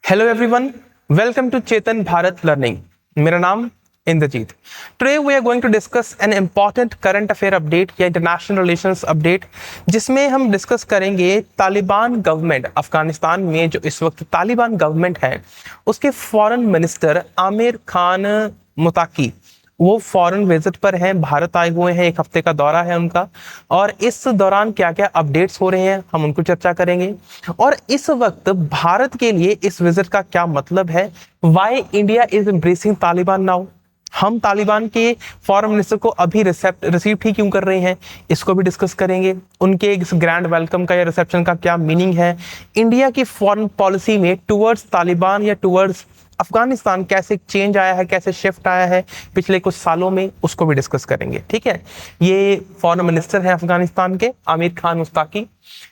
Hello everyone, welcome to Chetan Bharat learning. मेरा नाम Indrajit. Today we are going to discuss an important current affair update या international relations update, जिसमें हम discuss करेंगे Taliban government. Afghanistan में जो इस वक्त तालिबान गवर्नमेंट है, उसके फॉरेन मिनिस्टर आमिर खान मुताकी वो फॉरेन विजिट पर हैं, भारत आए हुए हैं, एक हफ्ते का दौरा है उनका। और इस दौरान क्या क्या अपडेट्स हो रहे हैं हम उनको चर्चा करेंगे। और इस वक्त भारत के लिए इस विजिट का क्या मतलब है, why India is embracing Taliban now. हम तालिबान के फॉरेन मिनिस्टर को अभी रिसीव ही क्यों कर रहे हैं, इसको भी डिस्कस करेंगे। उनके इस ग्रैंड वेलकम का या रिसेप्शन का क्या मीनिंग है, इंडिया की फॉरेन पॉलिसी में टुवर्ड्स तालिबान या टुवर्ड्स अफगानिस्तान कैसे चेंज आया है, कैसे शिफ्ट आया है पिछले कुछ सालों में, उसको भी डिस्कस करेंगे। ठीक है, ये फॉरेन मिनिस्टर हैं अफगानिस्तान के, Amir Khan Muttaqi,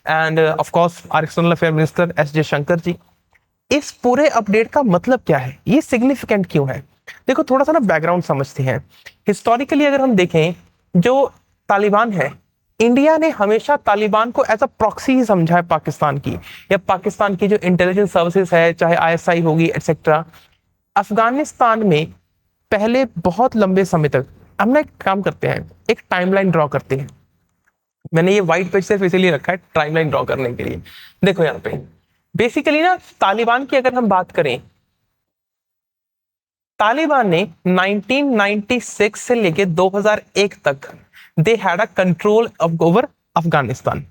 and of course our external affair minister S Jaishankar ji. इस पूरे अपडेट का मतलब क्या है, ये सिग्निफिकेंट क्यों है? देखो, थोड़ा सा ना बैकग्राउंड समझते हैं। हिस्टोरिकली अगर हम देखें, जो तालिबान है, इंडिया ने हमेशा तालिबान को एज अ प्रॉक्सी ही समझा है पाकिस्तान की, या पाकिस्तान की जो इंटेलिजेंस सर्विसेज है, चाहे आईएसआई होगी एटसेट्रा। अफगानिस्तान में पहले बहुत लंबे समय तक हम ना एक काम करते हैं, एक टाइमलाइन ड्रॉ करते हैं। मैंने ये व्हाइट पेज सिर्फ इसीलिए रखा है टाइमलाइन ड्रॉ करने के लिए। देखो यहाँ पे बेसिकली ना, तालिबान की अगर हम बात करें, तालिबान ने 1996 से लेके 2001 तक they had a control of over Afghanistan.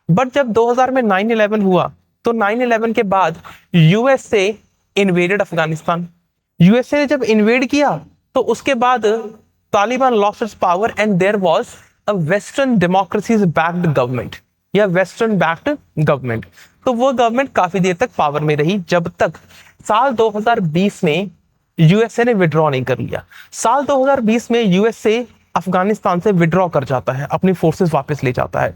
But जब 2000 में 9/11 हुआ, तो 9/11 के बाद यूएसए इन्वेडेड अफगानिस्तान। यूएसए ने जब इन्वेड किया, तो उसके बाद Taliban lost its power and there was a western democracies backed government या वेस्टर्न बैक्ड गवर्नमेंट। तो वो गवर्नमेंट काफी देर तक पावर में रही, जब तक साल 2020 में यूएसए ने विड्रॉ नहीं कर लिया। साल 2020 में यूएसए अफगानिस्तान से विड्रॉ कर जाता है, अपनी फोर्सेस वापस ले जाता है।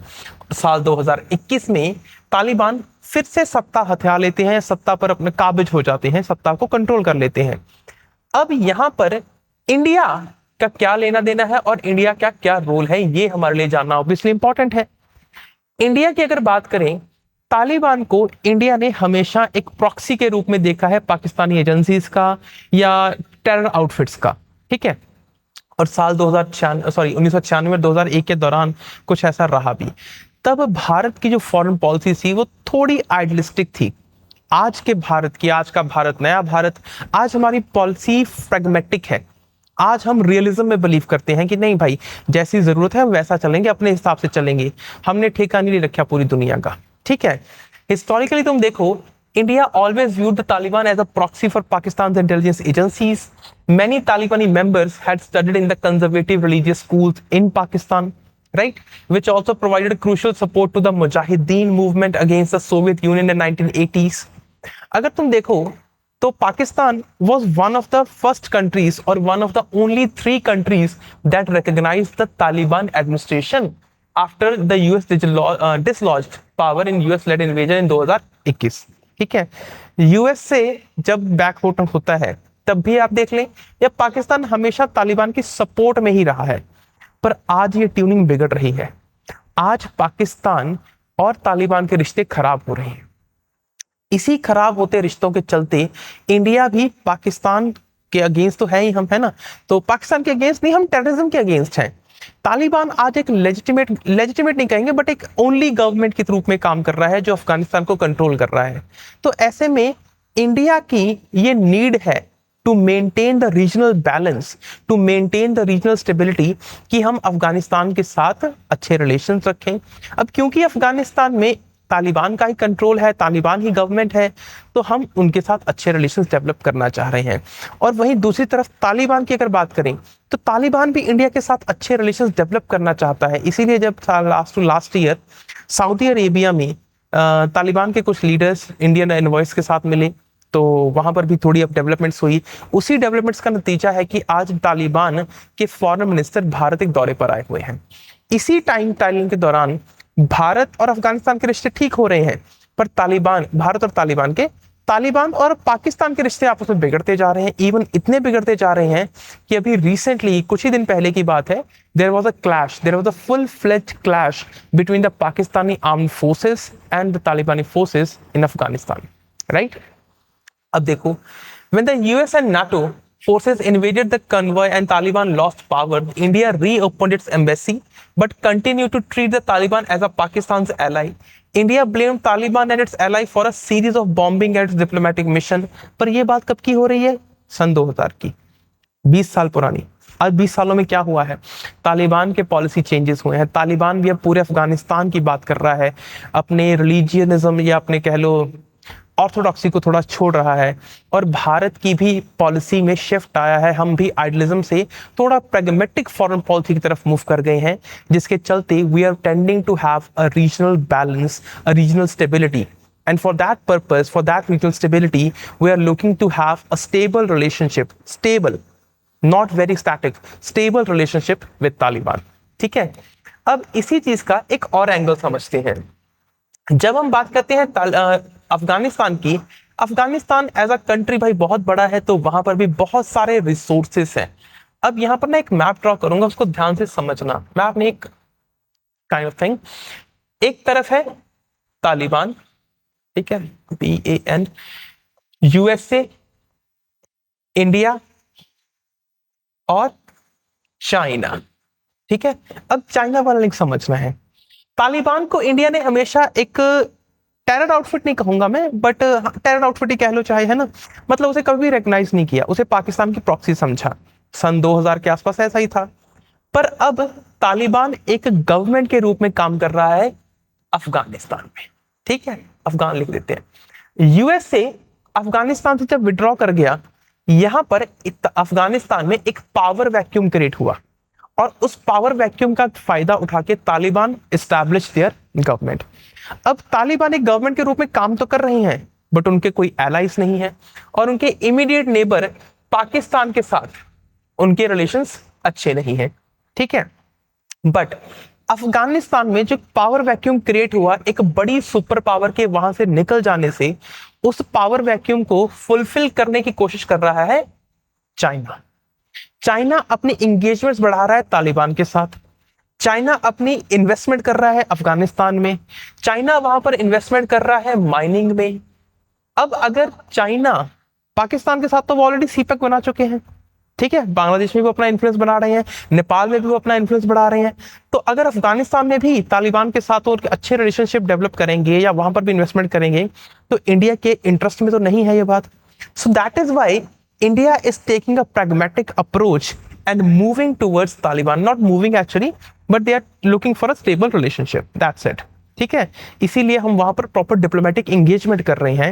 साल 2021 में तालिबान फिर से सत्ता हथिया लेते हैं, सत्ता पर अपने काबिज हो जाते हैं, सत्ता को कंट्रोल कर लेते हैं। अब यहां पर इंडिया का क्या लेना देना है और इंडिया का क्या रोल है, ये हमारे लिए जानना ऑब्वियसली इंपॉर्टेंट है। इंडिया की अगर बात करें, तालिबान को इंडिया ने हमेशा एक प्रॉक्सी के रूप में देखा है, पाकिस्तानी एजेंसीज का या टेरर आउटफिट्स का। ठीक है, और साल 1996 और 2001 के दौरान कुछ ऐसा रहा भी। तब भारत की जो फॉरेन पॉलिसी थी वो थोड़ी आइडियलिस्टिक थी। आज के भारत की, आज का भारत, नया भारत, आज हमारी पॉलिसी फ्रेगमेटिक है। आज हम रियलिज्म में बिलीव करते हैं कि नहीं भाई, जैसी जरूरत है हम वैसा चलेंगे, अपने हिसाब से चलेंगे, हमने ठेका नहीं रखा पूरी दुनिया का। ठीक है, हिस्टोरिकली तुम देखो, India always viewed the Taliban as a proxy for Pakistan's intelligence agencies. Many Talibani members had studied in the conservative religious schools in Pakistan, right? Which also provided crucial support to the Mujahideen movement against the Soviet Union in 1980s. अगर तुम देखो, तो Pakistan was one of the first countries or one of the only 3 countries that recognized the Taliban administration after the US dislodged power in US-led invasion in 2021। ठीक है, US से जब back foot होता है, तब भी आप देख लें, या पाकिस्तान हमेशा तालिबान की सपोर्ट में ही रहा है। पर आज ये ट्यूनिंग बिगड़ रही है। आज पाकिस्तान और तालिबान के रिश्ते खराब हो रहे हैं। इसी खराब होते रिश्तों के चलते इंडिया भी पाकिस्तान के अगेंस्ट तो है ही, हम है ना, तो पाकिस्तान के अगेंस्ट नहीं, हम टेररिज्म के अगेंस्ट हैं। तालिबान आज एक लेजिटिमेट नहीं कहेंगे, बट एक ओनली गवर्नमेंट के रूप में काम कर रहा है, जो अफगानिस्तान को कंट्रोल कर रहा है। तो ऐसे में इंडिया की ये नीड है to maintain the regional balance, to maintain the regional stability, कि हम अफगानिस्तान के साथ अच्छे रिलेशंस रखें। अब क्योंकि अफगानिस्तान में तालिबान का ही कंट्रोल है, तालिबान ही गवर्नमेंट है, तो हम उनके साथ अच्छे रिलेशंस डेवलप करना चाह रहे हैं। और वहीं दूसरी तरफ तालिबान की अगर बात करें, तो तालिबान भी इंडिया के साथ अच्छे रिलेशंस डेवलप करना चाहता है। इसीलिए जब लास्ट ईयर सऊदी अरेबिया में तालिबान के कुछ लीडर्स इंडियन एनवॉयस के साथ मिले, तो वहां पर भी थोड़ी अब डेवलपमेंट्स हुई। उसी डेवलपमेंट्स का नतीजा है कि आज तालिबान के फॉरेन मिनिस्टर भारत एक दौरे पर आए हुए हैं। इसी टाइम के दौरान भारत और अफगानिस्तान के रिश्ते ठीक हो रहे हैं, पर भारत और तालिबान और पाकिस्तान के रिश्ते आपस में बिगड़ते जा रहे हैं। इवन इतने बिगड़ते जा रहे हैं कि अभी रिसेंटली, कुछ ही दिन पहले की बात है, there was a full fledged clash between the Pakistani armed forces and the Talibani forces in Afghanistan, right? अब देखो, when the US and NATO forces invaded the convoy and Taliban lost power, India reopened its embassy but continued to treat the Taliban as a Pakistan's ally. India blamed Taliban and its ally for a series of bombing at its diplomatic mission. पर ये बात कब की हो रही है? सन 2000 की, 20 साल पुरानी। आज 20 सालों में क्या हुआ है? तालिबान के पॉलिसी चेंजेस हुए हैं। तालिबान भी अब पूरे अफगानिस्तान की बात कर रहा है, अपने रिलीजियनिज्म या अपने कह लो ऑर्थोडॉक्सी को थोड़ा छोड़ रहा है, और भारत की भी पॉलिसी में शिफ्ट आया है। हम भी आइडियलिज्म से थोड़ा प्रैग्मेटिक फॉरेन पॉलिसी की तरफ मूव कर गए हैं, जिसके चलते we are tending to have a regional balance, a regional stability. And for that purpose, for that regional stability, we are looking to have a stable relationship, stable, not very static, stable relationship with Taliban। ठीक है, अब इसी चीज का एक और angle समझते हैं। जब हम बात करते हैं अफगानिस्तान की, अफगानिस्तान एज अ कंट्री भाई बहुत बड़ा है, तो वहां पर भी बहुत सारे रिसोर्सेस हैं। अब यहां पर ना एक मैप ड्रॉ करूंगा, उसको ध्यान से समझना। मैप में एक काइंड ऑफ थिंग, एक तरफ है तालिबान, ठीक है, BAN, USA, इंडिया और चाइना। ठीक है, अब चाइना वाला लिंक समझना है। तालिबान को इंडिया ने हमेशा एक टेरर आउटफिट नहीं कहूंगा मैं, बट टेरर आउटफिट ही कह लो चाहे, है ना, मतलब उसे कभी रिकॉग्नाइज नहीं किया, उसे पाकिस्तान की प्रॉक्सी समझा। सन 2000 के आसपास ऐसा ही था। पर अब तालिबान एक गवर्नमेंट के रूप में काम कर रहा है अफगानिस्तान में। ठीक है, अफगान लिख देते हैं। यूएसए अफगानिस्तान से जब विड्रॉ कर गया, यहां पर अफगानिस्तान में एक पावर वैक्यूम क्रिएट हुआ, और उस पावर वैक्यूम का फायदा उठा के तालिबान एस्टैब्लिश देयर गवर्नमेंट। अब तालिबान एक गवर्नमेंट के रूप में काम तो कर रही हैं, बट उनके कोई एलाइज नहीं है, और उनके इमीडिएट नेबर पाकिस्तान के साथ उनके रिलेशंस अच्छे नहीं हैं। ठीक है, बट अफगानिस्तान में जो पावर वैक्यूम क्रिएट हुआ, एक बड़ी सुपर पावर के वहां से निकल जाने से, उस पावर वैक्यूम को फुलफिल करने की कोशिश कर रहा है चाइना। चाइना अपनी इंगेजमेंट्स बढ़ा रहा है तालिबान के साथ। चाइना अपनी इन्वेस्टमेंट कर रहा है अफगानिस्तान में। चाइना वहां पर इन्वेस्टमेंट कर रहा है माइनिंग में। अब अगर चाइना पाकिस्तान के साथ तो वो ऑलरेडी सीपेक बना चुके हैं, ठीक है, बांग्लादेश में भी अपना इन्फ्लुएंस बना रहे हैं, नेपाल में भी वो अपना इन्फ्लुएंस बढ़ा रहे हैं। तो अगर अफगानिस्तान में भी तालिबान के साथ और अच्छे रिलेशनशिप डेवलप करेंगे या वहां पर भी इन्वेस्टमेंट करेंगे, तो इंडिया के इंटरेस्ट में तो नहीं है ये बात। So that is why India is taking a pragmatic approach and moving towards Taliban, not moving actually, but they are looking for a stable relationship. That's it. ठीक है, इसीलिए हम वहां पर प्रॉपर डिप्लोमेटिक एंगेजमेंट कर रहे हैं।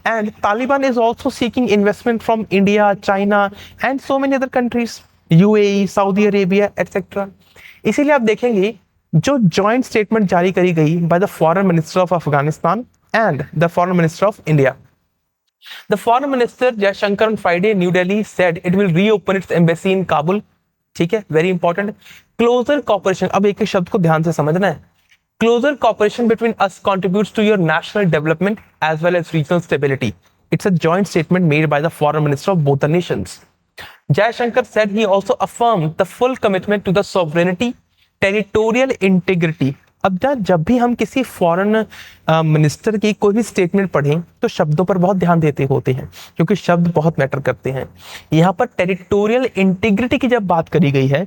And Taliban is also seeking investment from India, China and so many other countries, UAE, Saudi Arabia etcetera. इसीलिए आप देखेंगे जो जॉइंट स्टेटमेंट जारी करी गई by the foreign minister of Afghanistan and the foreign minister of India. The foreign minister Jaishankar on Friday New Delhi said it will reopen its embassy in Kabul. ठीक है, very important. Closure corporation, अब एक शब्द को ध्यान से समझना है। Closer cooperation between us contributes to your national development as well as regional stability. It's a joint statement made by the foreign minister of both the nations. Jaishankar said he also affirmed the full commitment to the sovereignty, territorial integrity. अब जब भी हम किसी foreign minister की कोई भी statement पढ़ें, तो शब्दों पर बहुत ध्यान देते होते हैं, क्योंकि शब्द बहुत मैटर करते हैं। यहाँ पर टेरिटोरियल इंटीग्रिटी की जब बात करी गई है,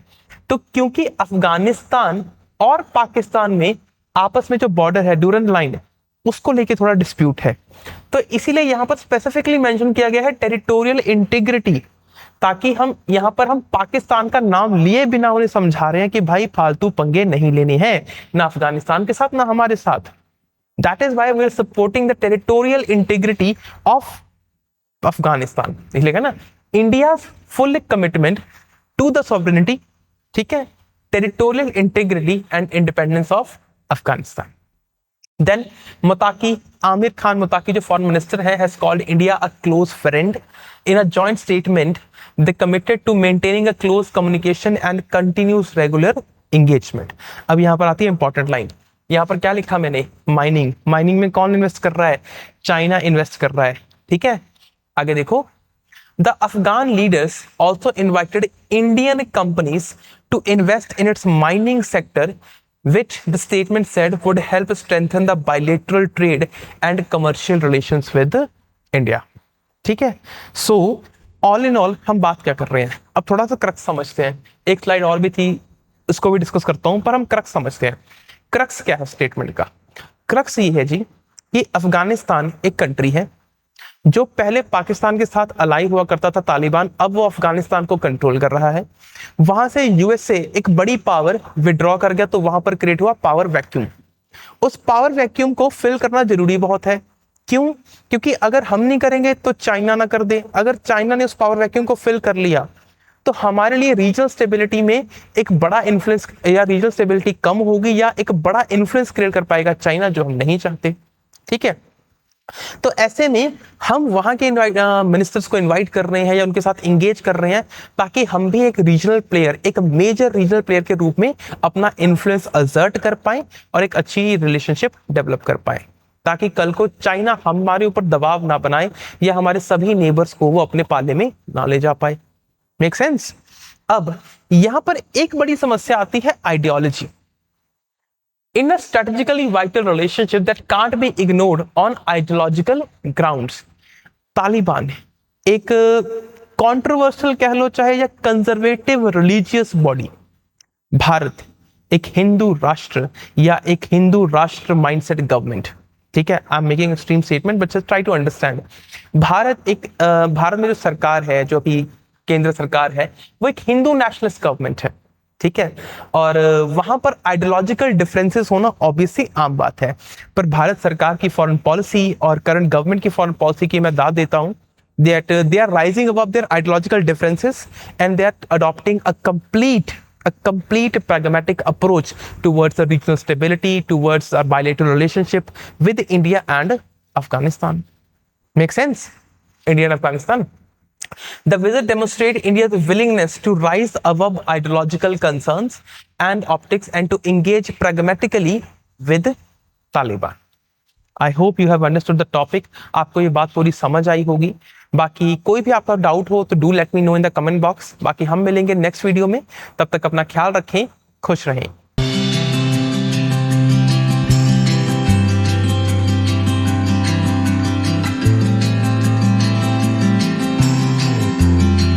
तो क्योंकि अफगानिस्तान और पाकिस्तान में आपस में जो बॉर्डर है, ड्यूरन लाइन, उसको लेके थोड़ा डिस्प्यूट है, तो इसीलिए यहाँ पर स्पेसिफिकली मेंशन किया गया है टेरिटोरियल इंटीग्रिटी, ताकि हम यहाँ पर हम पाकिस्तान का नाम लिए बिना उन्हें समझा रहे हैं कि भाई फालतू पंगे नहीं लेने हैं, ना अफगानिस्तान के साथ ना हमारे साथ। That is why we are supporting the territorial integrity of Afghanistan. लिखेगा ना, India full commitment to the sovereignty, ठीक है, territorial integrity and independence of Afghanistan. Then Mutaki, Amir Khan Mutaki, जो फॉरेन मिनिस्टर है, has called India a close friend. In a joint statement, they committed to maintaining a close communication and continuous regular engagement. अब यहाँ पर आती है important line. यहाँ पर क्या लिखा मैंने? माइनिंग। माइनिंग में कौन इन्वेस्ट कर रहा है? चाइना इन्वेस्ट कर रहा है। ठीक है, आगे देखो। The Afghan leaders also invited Indian companies to invest in its mining sector, which the statement said would help strengthen the bilateral trade and commercial relations with India. ठीक है। सो ऑल इन ऑल हम बात क्या कर रहे हैं, अब थोड़ा सा क्रक्स समझते हैं। एक स्लाइड और भी थी, उसको भी डिस्कस करता हूं, पर हम क्रक्स समझते हैं। क्रक्स क्या है स्टेटमेंट का? क्रक्स ये है जी कि अफगानिस्तान एक कंट्री है जो पहले पाकिस्तान के साथ अलाई हुआ करता था तालिबान, अब वो अफगानिस्तान को कंट्रोल कर रहा है। वहां से यूएसए एक बड़ी पावर विड्रॉ कर गया, तो वहां पर क्रिएट हुआ पावर वैक्यूम। उस पावर वैक्यूम को फिल करना जरूरी बहुत है। क्यों? क्योंकि अगर हम नहीं करेंगे तो चाइना ना कर दे। अगर चाइना ने उस पावर वैक्यूम को फिल कर लिया तो हमारे लिए रीजनल स्टेबिलिटी में एक बड़ा इन्फ्लुएंस, या रीजनल स्टेबिलिटी कम होगी, या एक बड़ा इन्फ्लुएंस क्रिएट कर पाएगा चाइना, जो हम नहीं चाहते। ठीक है। तो ऐसे में हम वहां के मिनिस्टर्स को इनवाइट कर रहे हैं या उनके साथ इंगेज कर रहे हैं, ताकि हम भी एक रीजनल प्लेयर, एक मेजर रीजनल प्लेयर के रूप में अपना इन्फ्लुएंस असर्ट कर पाए और एक अच्छी रिलेशनशिप डेवलप कर पाए, ताकि कल को चाइना हमारे ऊपर दबाव ना बनाए या हमारे सभी नेबर्स को वो अपने पाले में ना ले जा पाए। Make sense? अब यहां पर एक बड़ी समस्या आती है ideology. In a strategically vital relationship that can't be ignored on ideological grounds, Taliban एक कंट्रोवर्शियल कह लो चाहे, या कंजर्वेटिव रिलीजियस बॉडी, भारत एक हिंदू राष्ट्र या एक हिंदू राष्ट्र माइंडसेट गवर्नमेंट। ठीक है, I am making extreme statement but just try to understand. Bharat में जो सरकार है, जो अभी केंद्र सरकार है, वो एक हिंदू नेशनलिस्ट गवर्नमेंट है। ठीक है, और वहां पर आइडियोलॉजिकल डिफरेंसेस होना ऑब्वियसली आम बात है, पर भारत सरकार की फॉरेन पॉलिसी और करंट गवर्नमेंट की फॉरेन पॉलिसी की मैं दाद देता हूं that they are rising above their ideological differences and they are adopting a complete pragmatic approach towards the regional stability, towards a bilateral relationship with India and Afghanistan. Make sense? India and Afghanistan. The visit demonstrates India's willingness to rise above ideological concerns and optics and to engage pragmatically with Taliban. I hope you have understood the topic. आपको ये बात पूरी समझ आई होगी। बाकी कोई भी आपका डाउट हो तो do let me know in the comment box. बाकी हम मिलेंगे नेक्स्ट वीडियो में, तब तक अपना ख्याल रखें, खुश रहें।